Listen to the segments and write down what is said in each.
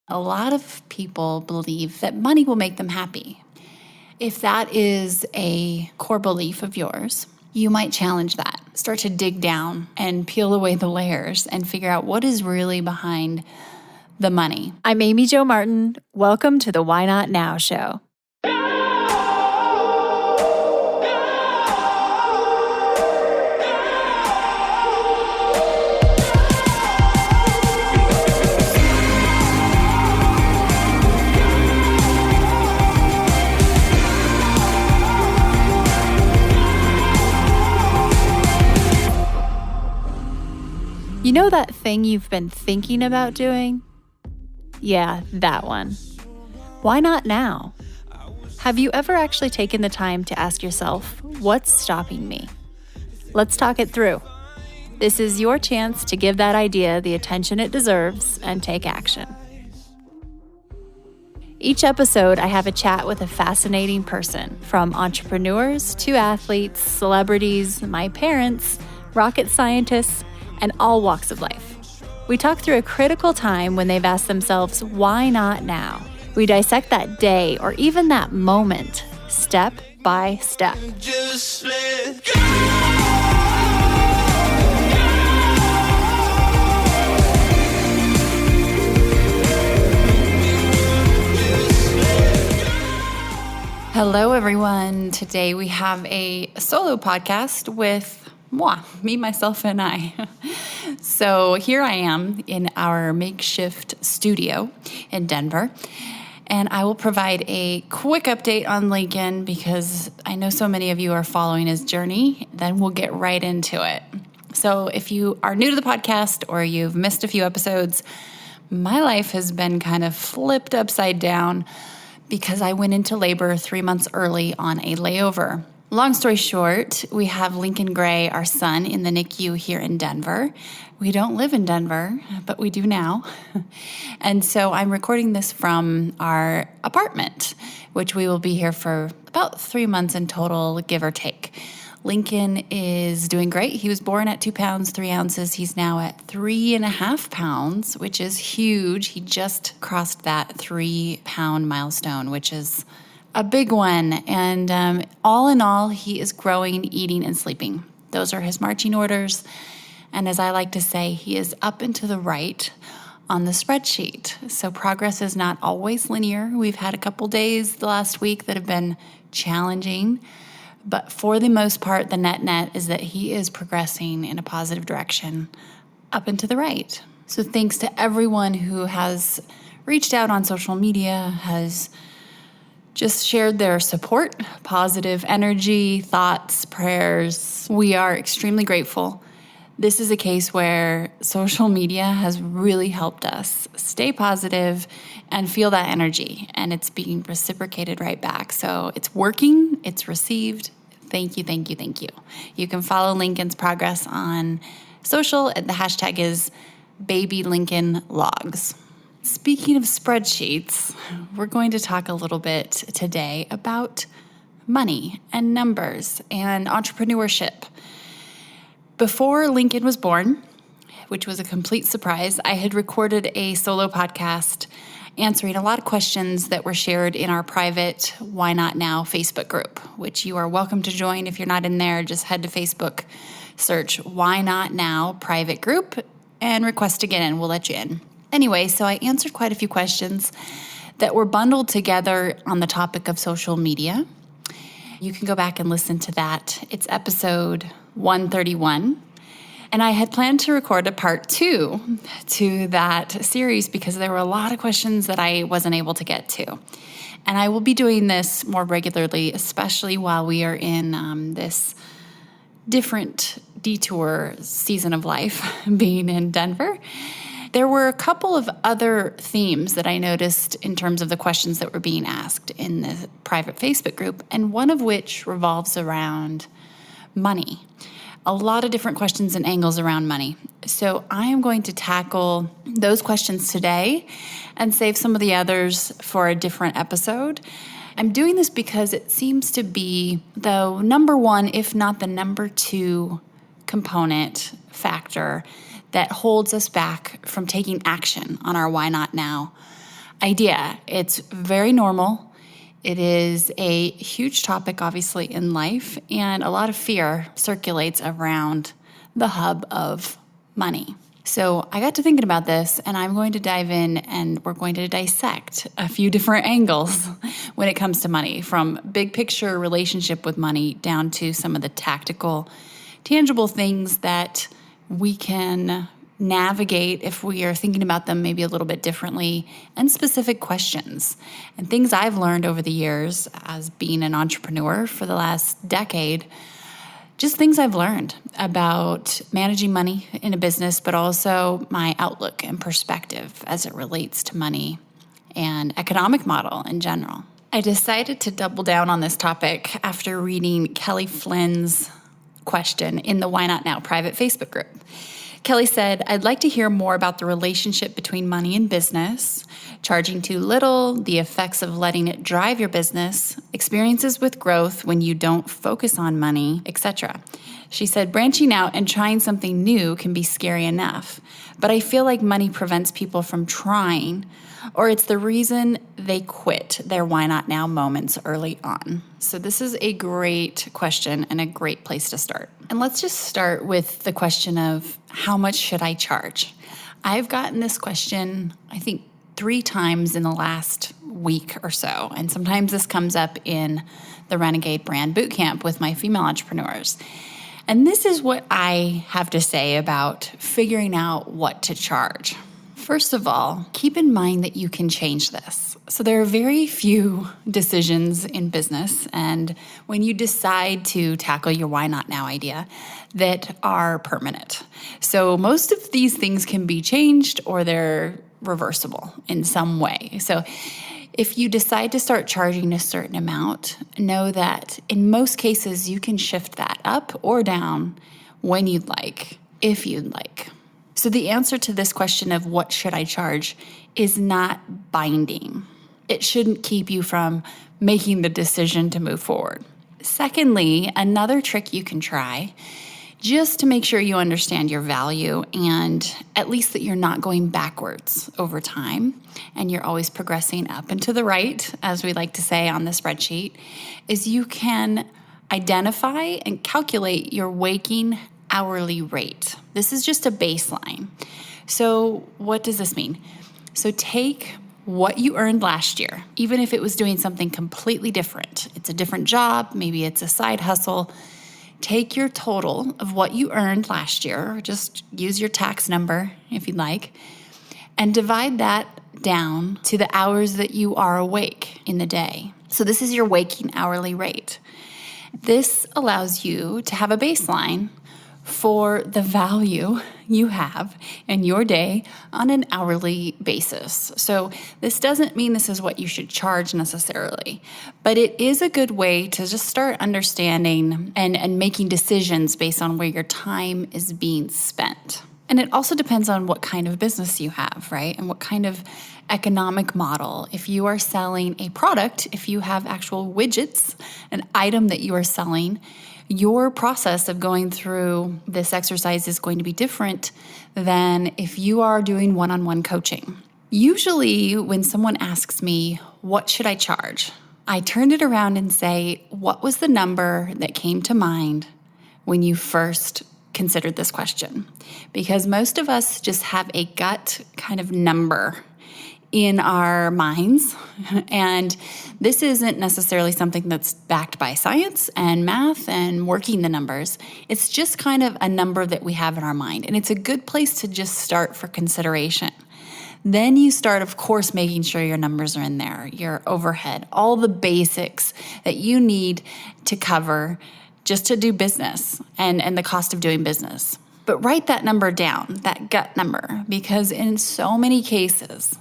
A lot of people believe that money will make them happy. If that is a core belief of yours, you might challenge that. Start to dig down and peel away the layers and figure out what is really behind the money. I'm Amy Jo Martin. Welcome to the Why Not Now show. You know that thing you've been thinking about doing? Yeah, that one. Why not now? Have you ever actually taken the time to ask yourself, what's stopping me? Let's talk it through. This is your chance to give that idea the attention it deserves and take action. Each episode, I have a chat with a fascinating person, from entrepreneurs to athletes, celebrities, my parents, rocket scientists, and all walks of life. We talk through a critical time when they've asked themselves, why not now? We dissect that day or even that moment, step by step. Just let go. Hello, everyone. Today we have a solo podcast with me, myself, and I. So here I am in our makeshift studio in Denver, and I will provide a quick update on Lincoln because I know so many of you are following his journey. Then we'll get right into it. So if you are new to the podcast or you've missed a few episodes, my life has been kind of flipped upside down because I went into labor 3 months early on a layover. Long story short, we have Lincoln Gray, our son, in the NICU here in Denver. We don't live in Denver, but we do now. And so I'm recording this from our apartment, which we will be here for about 3 months in total, give or take. Lincoln is doing great. He was born at 2 pounds, 3 ounces. He's now at 3.5 pounds, which is huge. He just crossed that 3-pound milestone, which is a big one. And all in all, he is growing, eating, and sleeping. Those are his marching orders. And as I like to say, he is up and to the right on the spreadsheet. So progress is not always linear. We've had a couple days the last week that have been challenging. But for the most part, the net is that he is progressing in a positive direction up and to the right. So thanks to everyone who has reached out on social media, has just shared their support, positive energy, thoughts, prayers. We are extremely grateful. This is a case where social media has really helped us stay positive and feel that energy, and it's being reciprocated right back. So it's working, it's received. Thank you, thank you, thank you. You can follow Lincoln's progress on social. The hashtag is BabyLincolnLogs. Speaking of spreadsheets, we're going to talk a little bit today about money and numbers and entrepreneurship. Before Lincoln was born, which was a complete surprise, I had recorded a solo podcast answering a lot of questions that were shared in our private Why Not Now Facebook group, which you are welcome to join. If you're not in there, just head to Facebook, search Why Not Now private group, and request to get in. We'll let you in. Anyway, so I answered quite a few questions that were bundled together on the topic of social media. You can go back and listen to that. It's episode 131. And I had planned to record a part 2 to that series because there were a lot of questions that I wasn't able to get to. And I will be doing this more regularly, especially while we are in this different detour season of life, being in Denver. There were a couple of other themes that I noticed in terms of the questions that were being asked in the private Facebook group, and one of which revolves around money. A lot of different questions and angles around money. So I am going to tackle those questions today and save some of the others for a different episode. I'm doing this because it seems to be the number one, if not the number 2 component factor that holds us back from taking action on our Why Not Now. idea. It's very normal. It is a huge topic, obviously, in life, and a lot of fear circulates around the hub of money. So I got to thinking about this, and I'm going to dive in and we're going to dissect a few different angles when it comes to money, from big picture relationship with money down to some of the tactical, tangible things that we can navigate if we are thinking about them maybe a little bit differently, and specific questions and things I've learned over the years as being an entrepreneur for the last decade. Just things I've learned about managing money in a business, but also my outlook and perspective as it relates to money and economic model in general. I decided to double down on this topic after reading Kelly Flynn's question in the Why Not Now private Facebook group. Kelly said, "I'd like to hear more about the relationship between money and business, charging too little, the effects of letting it drive your business, experiences with growth when you don't focus on money, etc." She said, "Branching out and trying something new can be scary enough, but I feel like money prevents people from trying, or it's the reason they quit their why not now moments early on." So this is a great question and a great place to start. And let's just start with the question of how much should I charge? I've gotten this question, I think, 3 times in the last week or so. And sometimes this comes up in the Renegade Brand Bootcamp with my female entrepreneurs. And this is what I have to say about figuring out what to charge. First of all, keep in mind that you can change this. So there are very few decisions in business, and when you decide to tackle your why not now idea, that are permanent. So most of these things can be changed or they're reversible in some way. So if you decide to start charging a certain amount, know that in most cases you can shift that up or down when you'd like, if you'd like. So the answer to this question of what should I charge is not binding. It shouldn't keep you from making the decision to move forward. Secondly, another trick you can try, just to make sure you understand your value and at least that you're not going backwards over time and you're always progressing up and to the right, as we like to say on the spreadsheet, is you can identify and calculate your waking hourly rate. This is just a baseline. So what does this mean? So take what you earned last year, even if it was doing something completely different. It's a different job, maybe it's a side hustle. Take your total of what you earned last year, or just use your tax number if you'd like, and divide that down to the hours that you are awake in the day. So this is your waking hourly rate. This allows you to have a baseline for the value you have in your day on an hourly basis. So this doesn't mean this is what you should charge necessarily, but it is a good way to just start understanding and making decisions based on where your time is being spent. And it also depends on what kind of business you have, right? And what kind of economic model. If you are selling a product, if you have actual widgets, an item that you are selling, your process of going through this exercise is going to be different than if you are doing one-on-one coaching. Usually when someone asks me, what should I charge? I turn it around and say, what was the number that came to mind when you first considered this question? Because most of us just have a gut kind of number in our minds. And this isn't necessarily something that's backed by science and math and working the numbers. It's just kind of a number that we have in our mind. And it's a good place to just start for consideration. Then you start, of course, making sure your numbers are in there, your overhead, all the basics that you need to cover just to do business and the cost of doing business. But write that number down, that gut number, because in so many cases,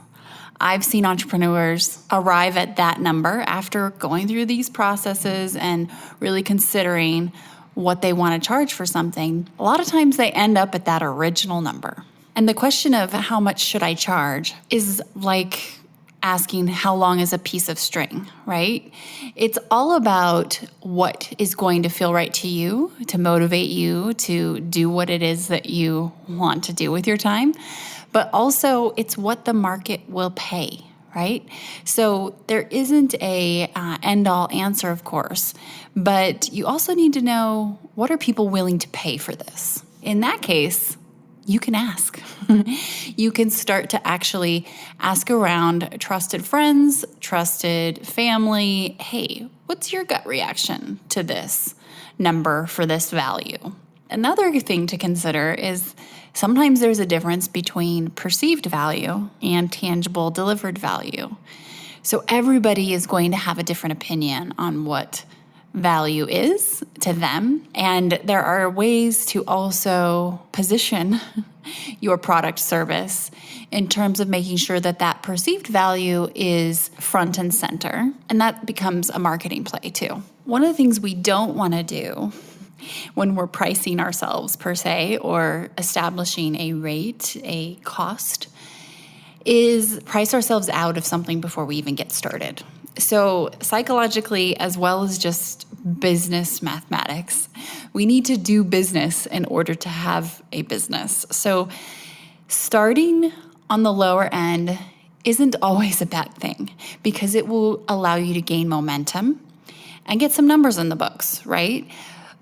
I've seen entrepreneurs arrive at that number after going through these processes and really considering what they want to charge for something. A lot of times they end up at that original number. And the question of how much should I charge is like asking how long is a piece of string, right? It's all about what is going to feel right to you, to motivate you to do what it is that you want to do with your time. But also it's what the market will pay, right? So there isn't a end-all answer, of course, but you also need to know, what are people willing to pay for this? In that case, you can ask. You can start to actually ask around trusted friends, trusted family, hey, what's your gut reaction to this number for this value? Another thing to consider is sometimes there's a difference between perceived value and tangible delivered value. So everybody is going to have a different opinion on what value is to them. And there are ways to also position your product service in terms of making sure that that perceived value is front and center. And that becomes a marketing play too. One of the things we don't want to do when we're pricing ourselves per se, or establishing a rate, a cost, is price ourselves out of something before we even get started. So psychologically, as well as just business mathematics, we need to do business in order to have a business. So starting on the lower end isn't always a bad thing, because it will allow you to gain momentum and get some numbers in the books, right?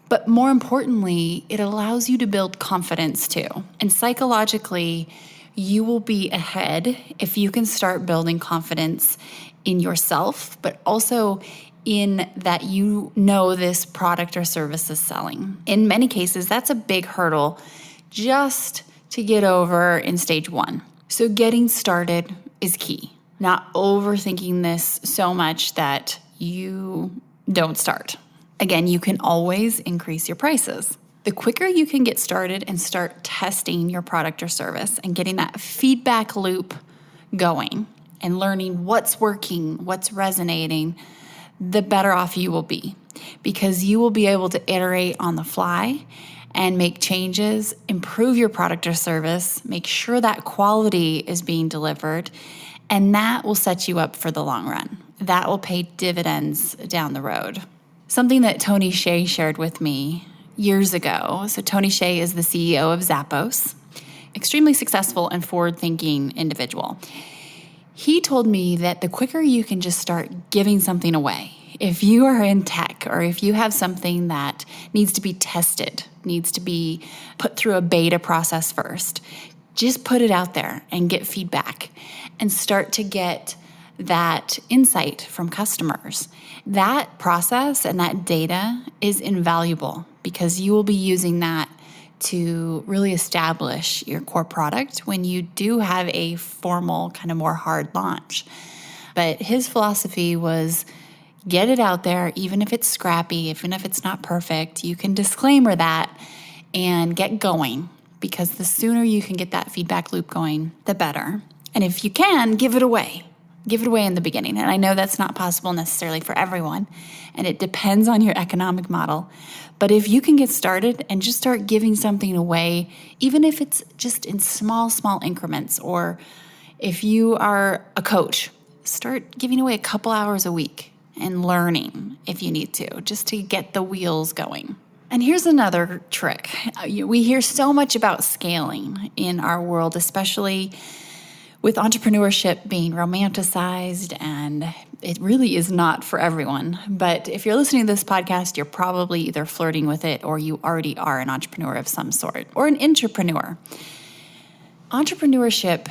But more importantly, it allows you to build confidence too. And psychologically, you will be ahead if you can start building confidence in yourself, but also in that you know this product or service is selling. In many cases, that's a big hurdle just to get over in stage one. So getting started is key. Not overthinking this so much that you don't start. Again, you can always increase your prices. The quicker you can get started and start testing your product or service and getting that feedback loop going and learning what's working, what's resonating, the better off you will be, because you will be able to iterate on the fly and make changes, improve your product or service, make sure that quality is being delivered, and that will set you up for the long run. That will pay dividends down the road. Something that Tony Hsieh shared with me years ago. So Tony Hsieh is the CEO of Zappos, extremely successful and forward-thinking individual. He told me that the quicker you can just start giving something away, if you are in tech or if you have something that needs to be tested, needs to be put through a beta process first, just put it out there and get feedback and start to get that insight from customers. That process and that data is invaluable, because you will be using that to really establish your core product when you do have a formal, kind of more hard launch. But his philosophy was, get it out there, even if it's scrappy, even if it's not perfect, you can disclaimer that and get going, because the sooner you can get that feedback loop going, the better. And if you can, give it away. Give it away in the beginning. And I know that's not possible necessarily for everyone, and it depends on your economic model. But if you can get started and just start giving something away, even if it's just in small increments, or if you are a coach, start giving away a couple hours a week and learning if you need to, just to get the wheels going. And here's another trick. We hear so much about scaling in our world, especially with entrepreneurship being romanticized, and it really is not for everyone. But if you're listening to this podcast, you're probably either flirting with it or you already are an entrepreneur of some sort, or an intrapreneur. Entrepreneurship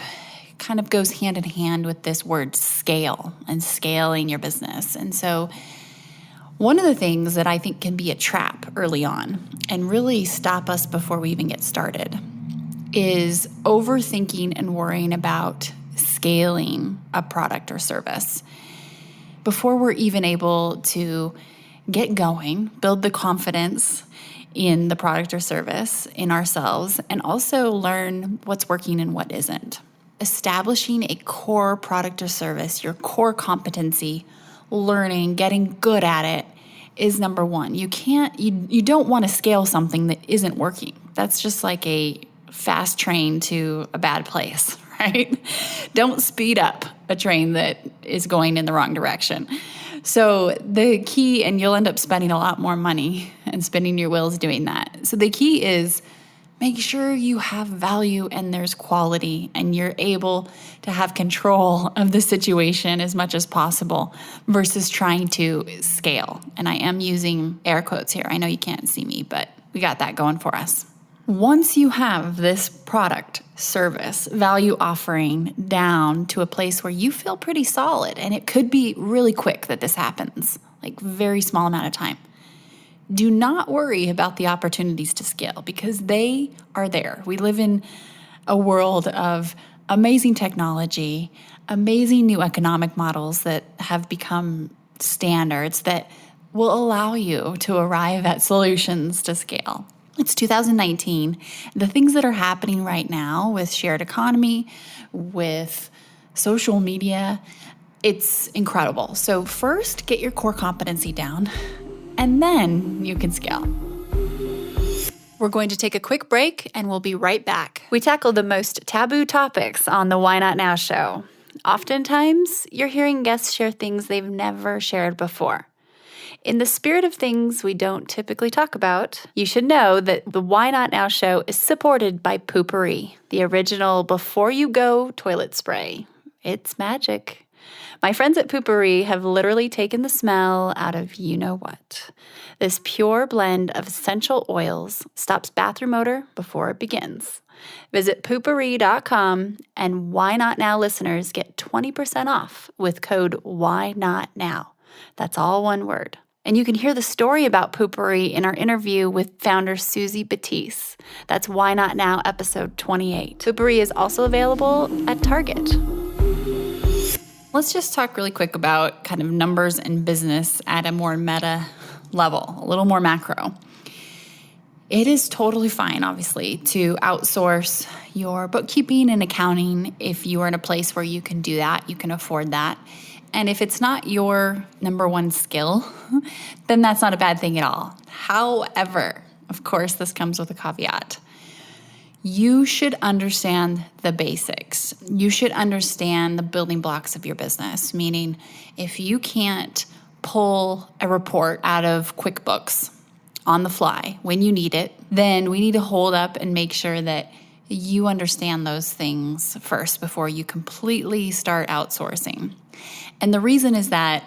kind of goes hand in hand with this word scale and scaling your business. And so one of the things that I think can be a trap early on and really stop us before we even get started is overthinking and worrying about scaling a product or service before we're even able to get going, build the confidence in the product or service, in ourselves, and also learn what's working and what isn't. Establishing a core product or service, your core competency, learning, getting good at it, is number one. You don't want to scale something that isn't working. That's just like a fast train to a bad place, right? Don't speed up a train that is going in the wrong direction. So the key, and you'll end up spending a lot more money and spinning your wheels doing that. So the key is Make sure you have value and there's quality and you're able to have control of the situation as much as possible versus trying to scale. And I am using air quotes here. I know you can't see me, but we got that going for us. Once you have this product, service, value offering down to a place where you feel pretty solid, and it could be really quick that this happens, like very small amount of time. Do not worry about the opportunities to scale because they are there. We live in a world of amazing technology, amazing new economic models that have become standards that will allow you to arrive at solutions to scale. It's 2019. The things that are happening right now with shared economy, with social media, it's incredible. So first, get your core competency down, and then you can scale. We're going to take a quick break and we'll be right back. We tackle the most taboo topics on the Why Not Now show. Oftentimes, you're hearing guests share things they've never shared before. In the spirit of things we don't typically talk about, you should know that the Why Not Now show is supported by Poo-Pourri, the original before you go toilet spray. It's magic. My friends at Poo-Pourri have literally taken the smell out of you-know-what. This pure blend of essential oils stops bathroom odor before it begins. Visit poopourri.com and Why Not Now listeners get 20% off with code WHYNOTNOW. That's all one word. And you can hear the story about Poo-Pourri in our interview with founder Susie Batiste. That's Why Not Now episode 28. Poo-Pourri is also available at Target. Let's just talk really quick about kind of numbers and business at a more meta level, a little more macro. It is totally fine, obviously, to outsource your bookkeeping and accounting if you are in a place where you can do that, you can afford that. And if it's not your number one skill, then that's not a bad thing at all. However, of course, this comes with a caveat. You should understand the basics. You should understand the building blocks of your business, meaning if you can't pull a report out of QuickBooks on the fly when you need it, then we need to hold up and make sure that you understand those things first before you completely start outsourcing. And the reason is that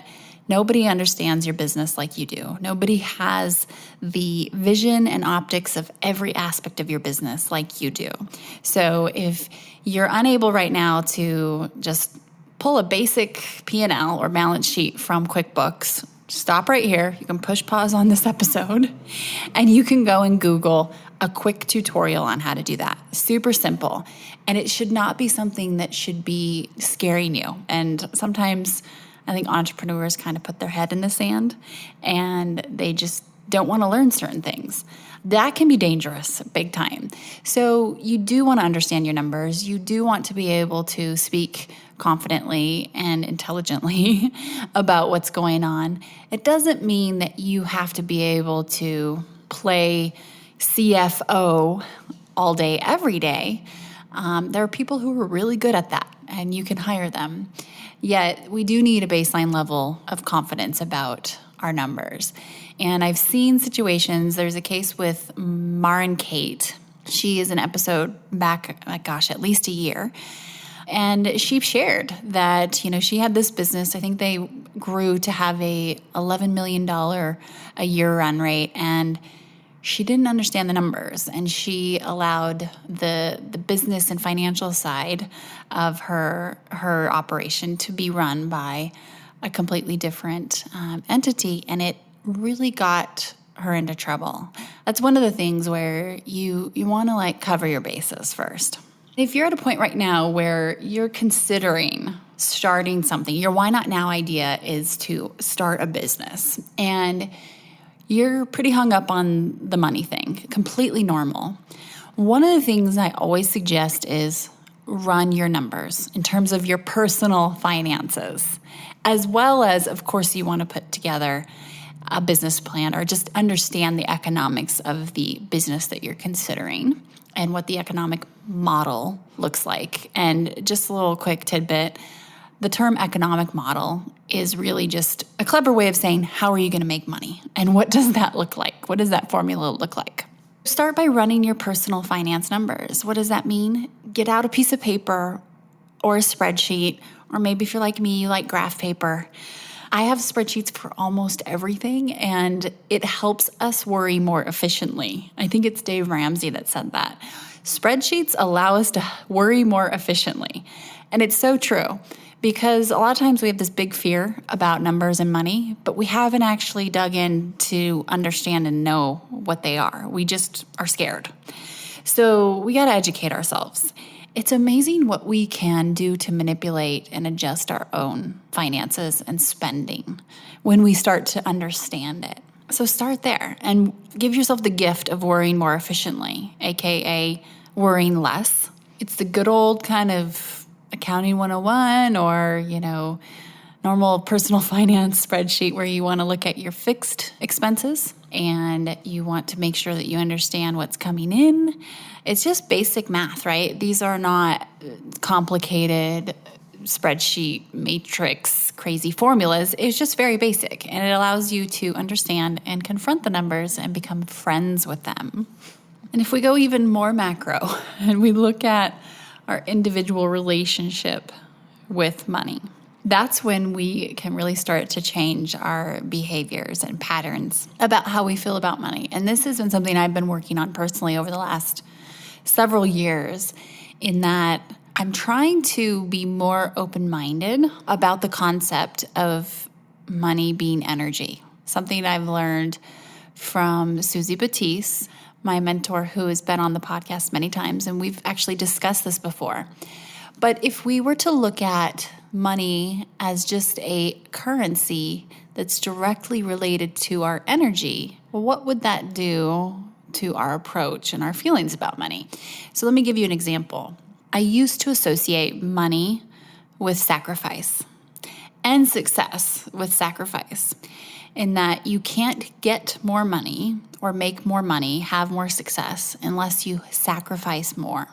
nobody understands your business like you do. Nobody has the vision and optics of every aspect of your business like you do. So if you're unable right now to just pull a basic P&L or balance sheet from QuickBooks, stop right here. You can push pause on this episode and you can go and Google a quick tutorial on how to do that. Super simple. And it should not be something that should be scaring you. And sometimes I think entrepreneurs kind of put their head in the sand and they just don't want to learn certain things. That can be dangerous, big time. So you do want to understand your numbers. You do want to be able to speak confidently and intelligently about what's going on. It doesn't mean that you have to be able to play CFO all day, every day. There are people who are really good at that, and you can hire them. Yet we do need a baseline level of confidence about our numbers. And I've seen situations, there's a case with Maren Kate. She is an episode back, at least a year. And she shared that, she had this business. I think they grew to have a $11 million a year run rate. And she didn't understand the numbers, and she allowed the business and financial side of her operation to be run by a completely different entity, and it really got her into trouble. That's one of the things where you want to cover your bases first. If you're at a point right now where you're considering starting something, your Why Not Now idea is to start a business, and you're pretty hung up on the money thing, completely normal. One of the things I always suggest is run your numbers in terms of your personal finances, as well as, of course, you want to put together a business plan or just understand the economics of the business that you're considering and what the economic model looks like. And just a little quick tidbit, the term economic model is really just a clever way of saying, how are you going to make money? And what does that look like? What does that formula look like? Start by running your personal finance numbers. What does that mean? Get out a piece of paper or a spreadsheet, or maybe if you're like me, you like graph paper. I have spreadsheets for almost everything, and it helps us worry more efficiently. I think it's Dave Ramsey that said that. Spreadsheets allow us to worry more efficiently. And it's so true, because a lot of times we have this big fear about numbers and money, but we haven't actually dug in to understand and know what they are. We just are scared. So we got to educate ourselves. It's amazing what we can do to manipulate and adjust our own finances and spending when we start to understand it. So start there and give yourself the gift of worrying more efficiently, aka worrying less. It's the good old kind of accounting 101 or, normal personal finance spreadsheet where you want to look at your fixed expenses and you want to make sure that you understand what's coming in. It's just basic math, right? These are not complicated spreadsheet, matrix, crazy formulas. It's just very basic, and it allows you to understand and confront the numbers and become friends with them. And if we go even more macro and we look at our individual relationship with money, that's when we can really start to change our behaviors and patterns about how we feel about money. And this has been something I've been working on personally over the last several years, in that I'm trying to be more open-minded about the concept of money being energy. Something I've learned from Susie Batiste, my mentor, who has been on the podcast many times, and we've actually discussed this before. But if we were to look at money as just a currency that's directly related to our energy, what would that do to our approach and our feelings about money? So let me give you an example. I used to associate money with sacrifice and success with sacrifice, in that you can't get more money or make more money, have more success, unless you sacrifice more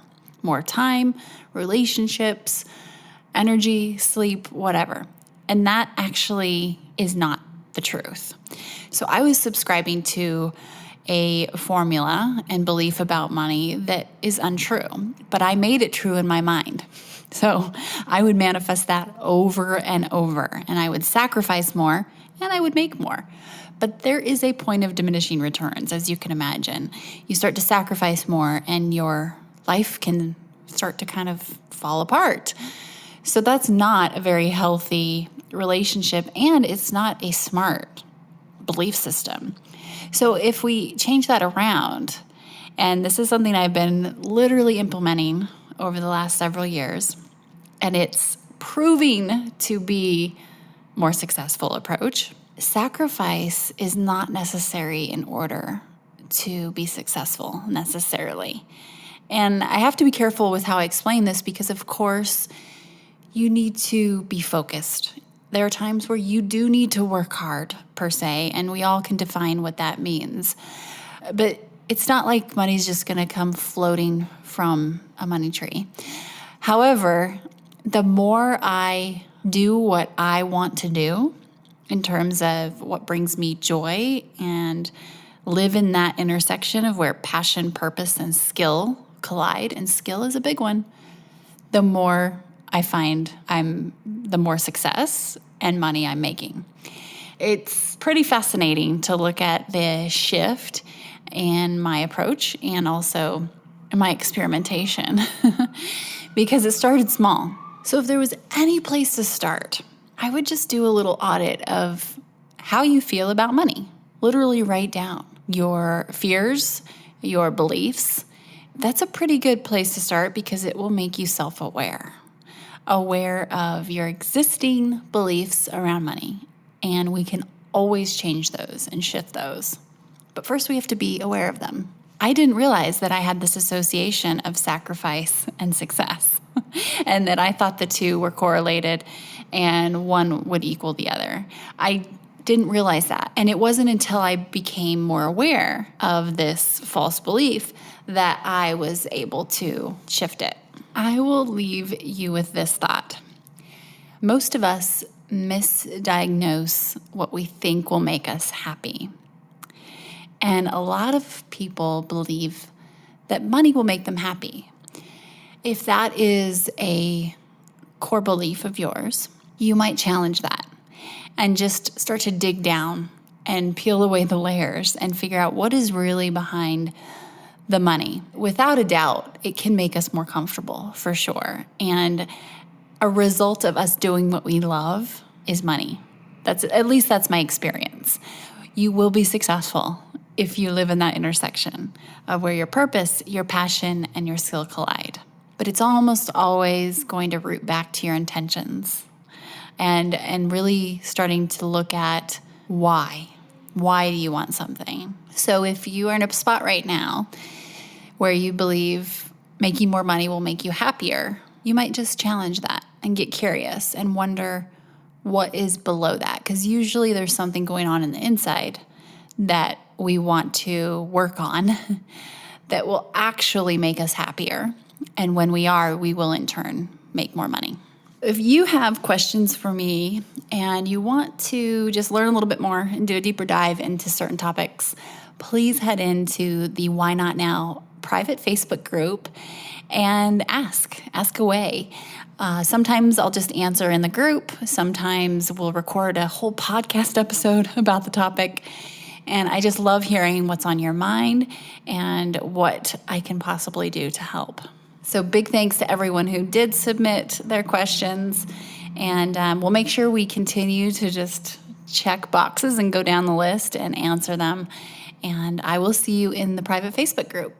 time, relationships, energy, sleep, whatever. And that actually is not the truth. So I was subscribing to a formula and belief about money that is untrue, but I made it true in my mind. So I would manifest that over and over, and I would sacrifice more and I would make more. But there is a point of diminishing returns, as you can imagine. You start to sacrifice more and your life can start to kind of fall apart. So that's not a very healthy relationship, and it's not a smart belief system. So if we change that around, and this is something I've been literally implementing over the last several years, and it's proving to be a more successful approach. Sacrifice is not necessary in order to be successful necessarily. And I have to be careful with how I explain this, because of course you need to be focused. There are times where you do need to work hard, per se, and we all can define what that means. But it's not like money's just going to come floating from a money tree. However, the more I do what I want to do in terms of what brings me joy and live in that intersection of where passion, purpose, and skill collide, and skill is a big one, the more I find the more success and money I'm making. It's pretty fascinating to look at the shift in my approach and also my experimentation because it started small. So if there was any place to start, I would just do a little audit of how you feel about money. Literally write down your fears, your beliefs. That's a pretty good place to start because it will make you self-aware. Aware of your existing beliefs around money. And we can always change those and shift those. But first we have to be aware of them. I didn't realize that I had this association of sacrifice and success and that I thought the two were correlated and one would equal the other. I didn't realize that. And it wasn't until I became more aware of this false belief that I was able to shift it. I will leave you with this thought. Most of us misdiagnose what we think will make us happy. And a lot of people believe that money will make them happy. If that is a core belief of yours, you might challenge that and just start to dig down and peel away the layers and figure out what is really behind the money. Without a doubt, it can make us more comfortable, for sure. And a result of us doing what we love is money. At least that's my experience. You will be successful if you live in that intersection of where your purpose, your passion, and your skill collide. But it's almost always going to root back to your intentions and really starting to look at why. Why do you want something? So if you are in a spot right now where you believe making more money will make you happier, you might just challenge that and get curious and wonder what is below that. Because usually there's something going on in the inside that we want to work on that will actually make us happier. And when we are, we will in turn make more money. If you have questions for me and you want to just learn a little bit more and do a deeper dive into certain topics, please head into the Why Not Now private Facebook group and ask away. Sometimes I'll just answer in the group. Sometimes we'll record a whole podcast episode about the topic. And I just love hearing what's on your mind and what I can possibly do to help. So big thanks to everyone who did submit their questions. And we'll make sure we continue to just check boxes and go down the list and answer them. And I will see you in the private Facebook group.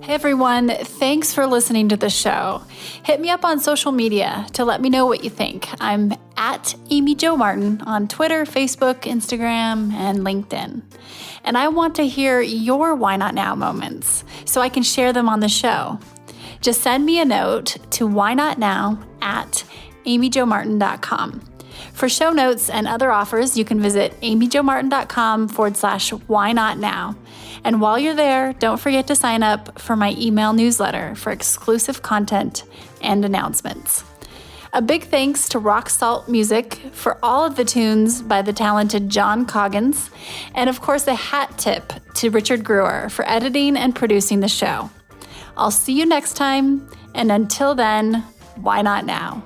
Hey everyone, thanks for listening to the show. Hit me up on social media to let me know what you think. I'm at Amy Jo Martin on Twitter, Facebook, Instagram, and LinkedIn. And I want to hear your Why Not Now moments so I can share them on the show. Just send me a note to whynotnow@amyjomartin.com. For show notes and other offers, you can visit amyjomartin.com/whynotnow. And while you're there, don't forget to sign up for my email newsletter for exclusive content and announcements. A big thanks to Rock Salt Music for all of the tunes by the talented John Coggins. And of course, a hat tip to Richard Brewer for editing and producing the show. I'll see you next time. And until then, why not now?